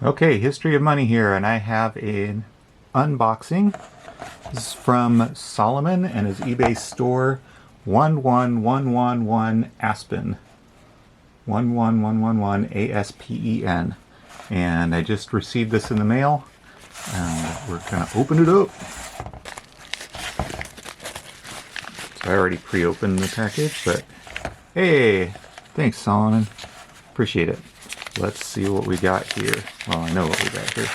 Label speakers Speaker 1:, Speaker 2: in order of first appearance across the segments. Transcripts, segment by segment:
Speaker 1: Okay, history of money here, and I have an unboxing. This is from Solomon and his eBay store 11111 Aspen. 11111 ASPEN. And I just received this in the mail. And we're gonna open it up. So I already pre-opened the package, but hey, thanks Solomon. Appreciate it. Let's see what we got here. Well, I know what we got here.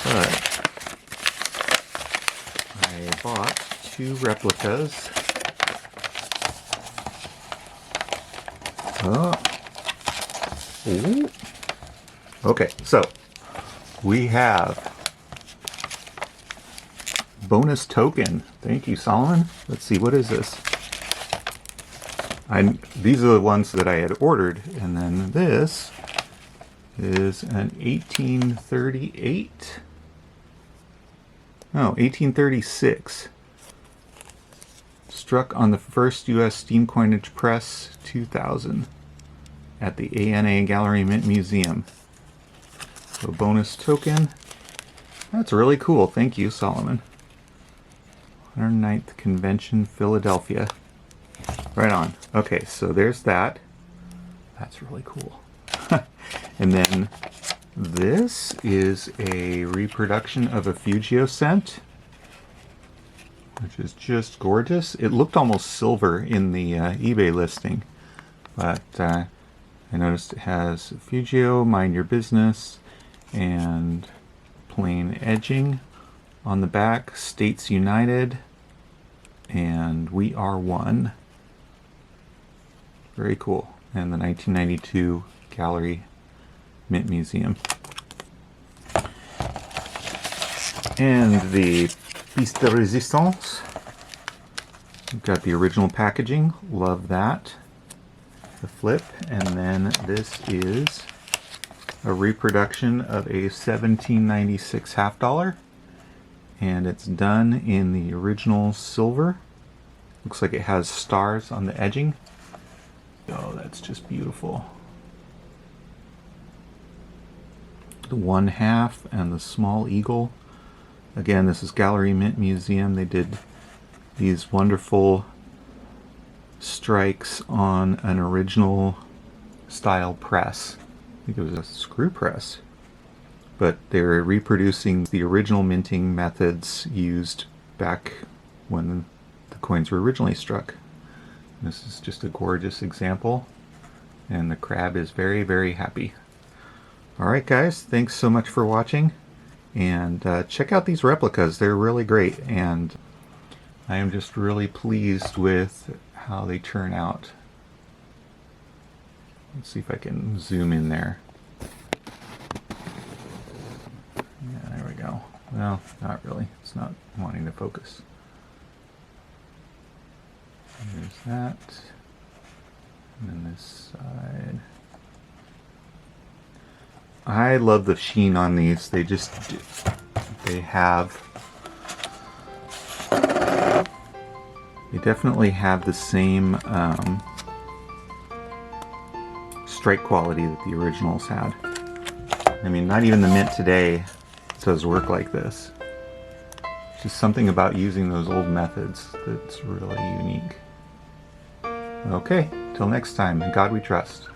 Speaker 1: But I bought 2 replicas. Ooh. Okay, so we have bonus token. Thank you, Solomon. Let's see, what is this? These are the ones that I had ordered, and then this is an 1838. No, 1836. Struck on the first U.S. steam coinage press, 2000, at the ANA Gallery Mint Museum. So bonus token. That's really cool. Thank you, Solomon. 109th Convention, Philadelphia. Right on. Okay, so there's that. That's really cool. And then this is a reproduction of a Fugio scent, which is just gorgeous. It looked almost silver in the eBay listing, but I noticed it has Fugio, Mind Your Business, and plain edging on the back, States United, and We Are One. Very cool. And the 1992 Gallery Mint Museum. And the piece de resistance. We've got the original packaging. Love that. The flip. And then this is a reproduction of a 1796 half dollar. And it's done in the original silver. Looks like it has stars on the edging. Oh, that's just beautiful. The 1/2 and the small eagle. Again, this is Gallery Mint Museum. They did these wonderful strikes on an original style press. I think it was a screw press. But they were reproducing the original minting methods used back when the coins were originally struck. This is just a gorgeous example, and the crab is very, very happy. Alright guys, thanks so much for watching, and check out these replicas. They're really great, and I am just really pleased with how they turn out. Let's see if I can zoom in there. Yeah, there we go. Well, not really. It's not wanting to focus. There's that. And then this side. I love the sheen on these. They just, they definitely have the same strike quality that the originals had. I mean, not even the mint today does work like this. It's just something about using those old methods that's really unique. Okay, till next time, in God we trust.